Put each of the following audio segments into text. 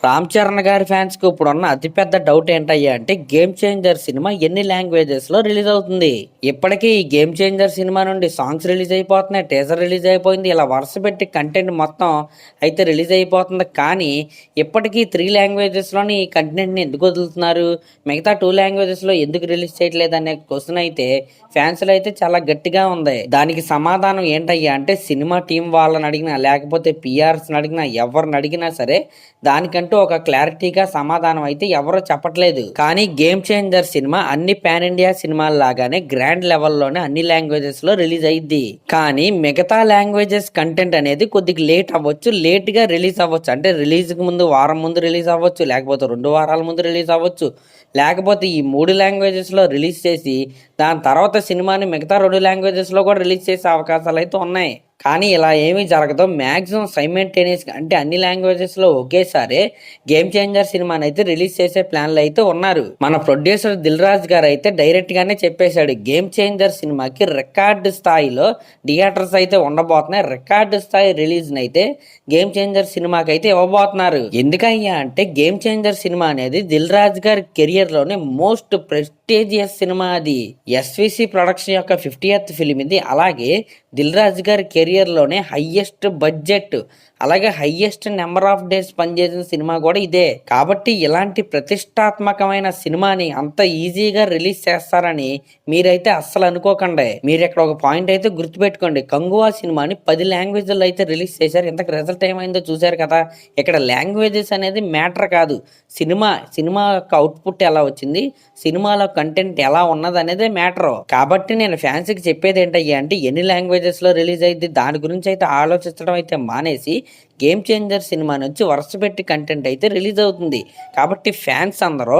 రామ్ చరణ్ గారి ఫ్యాన్స్ కి ఇప్పుడున్న అతిపెద్ద డౌట్ ఏంటయ్యా అంటే గేమ్ చేంజర్ సినిమా ఎన్ని లాంగ్వేజెస్ లో రిలీజ్ అవుతుంది. ఇప్పటికీ ఈ గేమ్ చేంజర్ సినిమా నుండి సాంగ్స్ రిలీజ్ అయిపోతున్నాయి, టీజర్ రిలీజ్ అయిపోయింది, ఇలా వరుస పెట్టి కంటెంట్ మొత్తం అయితే రిలీజ్ అయిపోతుంది. కానీ ఇప్పటికీ 3 లాంగ్వేజెస్ లోని ఈ కంటెంట్ ని ఎందుకు వదులుతున్నారు, మిగతా 2 లాంగ్వేజెస్ లో ఎందుకు రిలీజ్ చేయట్లేదు అనే క్వశ్చన్ అయితే ఫ్యాన్స్ లో అయితే చాలా గట్టిగా ఉంది. దానికి సమాధానం ఏంటయ్యా అంటే సినిమా టీం వాళ్ళని అడిగినా లేకపోతే పిఆర్స్ అడిగినా ఎవరిని అడిగినా సరే దానికంటూ ఒక క్లారిటీగా సమాధానం అయితే ఎవరో చెప్పట్లేదు. కానీ గేమ్ చేంజర్ సినిమా అన్ని పాన్ ఇండియా సినిమాల లాగానే గ్రాండ్ లెవెల్లోనే అన్ని లాంగ్వేజెస్ లో రిలీజ్ అయ్యింది. కానీ మిగతా లాంగ్వేజెస్ కంటెంట్ అనేది కొద్దిగా లేట్ అవ్వచ్చు, లేట్ గా రిలీజ్ అవ్వచ్చు. అంటే రిలీజ్ కి ముందు వారం ముందు రిలీజ్ అవ్వచ్చు, లేకపోతే 2 వారాల ముందు రిలీజ్ అవ్వచ్చు, లేకపోతే ఈ 3 లాంగ్వేజెస్ లో రిలీజ్ చేసి దాని తర్వాత సినిమాని మిగతా 2 లాంగ్వేజెస్ లో కూడా రిలీజ్ చేసే అవకాశాలు అయితే ఉన్నాయి. కానీ ఇలా ఏమీ జరగదు. మ్యాక్సిమం సైమల్టేనియస్గా అంటే అన్ని లాంగ్వేజెస్ లో ఒకేసారి గేమ్ చేంజర్ సినిమాని అయితే రిలీజ్ చేసే ప్లాన్లు అయితే ఉన్నారు. మన ప్రొడ్యూసర్ దిల్ రాజు గారు అయితే డైరెక్ట్ గానే చెప్పేశాడు, గేమ్ చేంజర్ సినిమాకి రికార్డు స్థాయిలో థియేటర్స్ అయితే ఉండబోతున్నాయి, రికార్డు స్థాయి రిలీజ్ అయితే గేమ్ చేంజర్ సినిమాకి అయితే ఇవ్వబోతున్నారు. ఎందుకయ్యా అంటే గేమ్ చేంజర్ సినిమా అనేది దిల్ రాజు గారి కెరియర్ లోనే మోస్ట్ ప్రెస్టీజియస్ సినిమా. అది ఎస్విసి ప్రొడక్షన్ యొక్క 50th ఫిలిం ఇది. అలాగే దిల్ రాజు గారి కెరియర్ లోనే హైయెస్ట్ బడ్జెట్ అలాగే హైయెస్ట్ నెంబర్ ఆఫ్ డేస్ పనిచేసిన సినిమా కూడా ఇదే. కాబట్టి ఇలాంటి ప్రతిష్టాత్మకమైన సినిమాని అంత ఈజీగా రిలీజ్ చేస్తారని మీరైతే అస్సలు అనుకోకండి. మీరు ఇక్కడ ఒక పాయింట్ అయితే గుర్తుపెట్టుకోండి, కంగువా సినిమాని 10 లాంగ్వేజ్లో అయితే రిలీజ్ చేశారు. ఇంతకు రిజల్ట్ ఏమైందో చూశారు కదా. ఇక్కడ లాంగ్వేజెస్ అనేది మ్యాటర్ కాదు, సినిమా యొక్క అవుట్పుట్ ఎలా వచ్చింది, సినిమాలో కంటెంట్ ఎలా ఉన్నది అనేదే మ్యాటర్. కాబట్టి నేను ఫ్యాన్స్కి చెప్పేది ఏంటయ్యా అంటే ఎన్ని లాంగ్వేజెస్ లో రిలీజ్ అయింది దాని గురించి అయితే ఆలోచించడం అయితే మానేసి గేమ్ చేంజర్ సినిమా నుంచి వరుస పెట్టి కంటెంట్ అయితే రిలీజ్ అవుతుంది. కాబట్టి ఫ్యాన్స్ అందరూ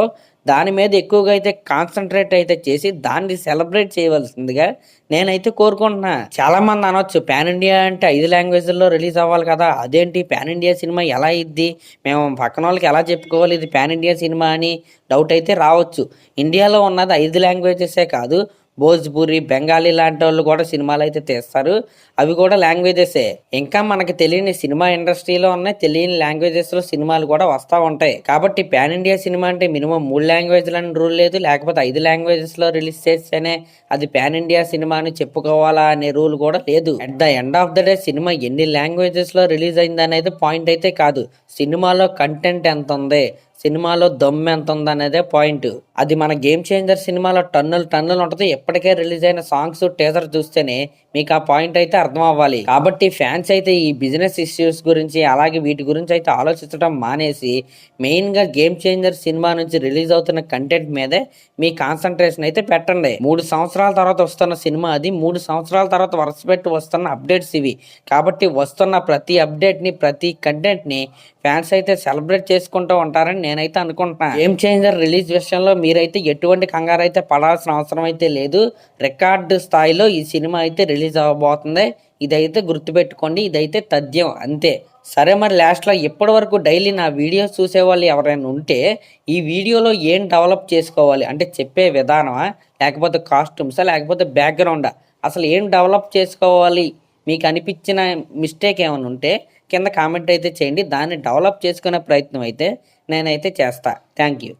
దాని మీద ఎక్కువగా అయితే కాన్సన్ట్రేట్ అయితే చేసి దాన్ని సెలబ్రేట్ చేయవలసిందిగా నేనైతే కోరుకుంటున్నా. చాలా మంది అనొచ్చు, పాన్ ఇండియా అంటే 5 లాంగ్వేజ్ల్లో రిలీజ్ అవ్వాలి కదా, అదేంటి పాన్ ఇండియా సినిమా ఎలా ఇద్ది, మేము పక్కన వాళ్ళకి ఎలా చెప్పుకోవాలి ఇది పాన్ ఇండియా సినిమా అని డౌట్ అయితే రావచ్చు. ఇండియాలో ఉన్నది 5 లాంగ్వేజెసే కాదు, భోజ్పురి, బెంగాలీ లాంటి వాళ్ళు కూడా సినిమాలు అయితే తీస్తారు, అవి కూడా లాంగ్వేజెసే. ఇంకా మనకి తెలియని సినిమా ఇండస్ట్రీలో ఉన్నాయి, తెలియని లాంగ్వేజెస్ లో సినిమాలు కూడా వస్తూ ఉంటాయి. కాబట్టి పాన్ ఇండియా సినిమా అంటే మినిమం 3 లాంగ్వేజ్లు అని రూల్ లేదు, లేకపోతే 5 లాంగ్వేజెస్ లో రిలీజ్ చేస్తేనే అది పాన్ ఇండియా సినిమా అని చెప్పుకోవాలా అనే రూల్ కూడా లేదు. At the end of the day cinema ఎన్ని లాంగ్వేజెస్ లో రిలీజ్ అయింది అనేది పాయింట్ అయితే కాదు, సినిమాలో కంటెంట్ ఎంత ఉంది, సినిమాలో దమ్ము ఎంత ఉంది అనేదే పాయింట్. అది మన గేమ్ చేంజర్ సినిమాలో టన్నులు ఉంటుంది. ఎప్పటికే రిలీజ్ అయిన సాంగ్స్ టీజర్ చూస్తేనే మీకు ఆ పాయింట్ అయితే అర్థం అవ్వాలి. కాబట్టి ఫ్యాన్స్ అయితే ఈ బిజినెస్ ఇష్యూస్ గురించి అలాగే వీటి గురించి అయితే ఆలోచించడం మానేసి మెయిన్ గా గేమ్ చేంజర్ సినిమా నుంచి రిలీజ్ అవుతున్న కంటెంట్ మీదే మీ కాన్సన్ట్రేషన్ అయితే పెట్టండి. 3 సంవత్సరాల తర్వాత వస్తున్న సినిమా అది, 3 సంవత్సరాల తర్వాత వరుస పెట్టి వస్తున్న అప్డేట్స్ ఇవి. కాబట్టి వస్తున్న ప్రతి అప్డేట్ ని ప్రతి కంటెంట్ ని ఫ్యాన్స్ అయితే సెలబ్రేట్ చేసుకుంటూ ఉంటారని నేనైతే అనుకుంటున్నా. గేమ్ చేంజర్ రిలీజ్ విషయంలో మీరైతే ఎటువంటి కంగారు అయితే పడాల్సిన అవసరం అయితే లేదు. రికార్డు స్థాయిలో ఈ సినిమా అయితే రిలీజ్ అవ్వబోతుంది, ఇదైతే గుర్తుపెట్టుకోండి, ఇదైతే తథ్యం అంతే. సరే, మరి లాస్ట్లో ఇప్పటి వరకు డైలీ నా వీడియోస్ చూసేవాళ్ళు ఎవరైనా ఉంటే ఈ వీడియోలో ఏం డెవలప్ చేసుకోవాలి అంటే చెప్పే విధానమా, లేకపోతే కాస్ట్యూమ్సా, లేకపోతే బ్యాక్గ్రౌండా, అసలు ఏం డెవలప్ చేసుకోవాలి మీకు అనిపించిన మిస్టేక్ ఏమైనా ఉంటే కింద కామెంట్ అయితే చేయండి. దాన్ని డెవలప్ చేసుకునే ప్రయత్నం అయితే నేనైతే చేస్తా. Thank you.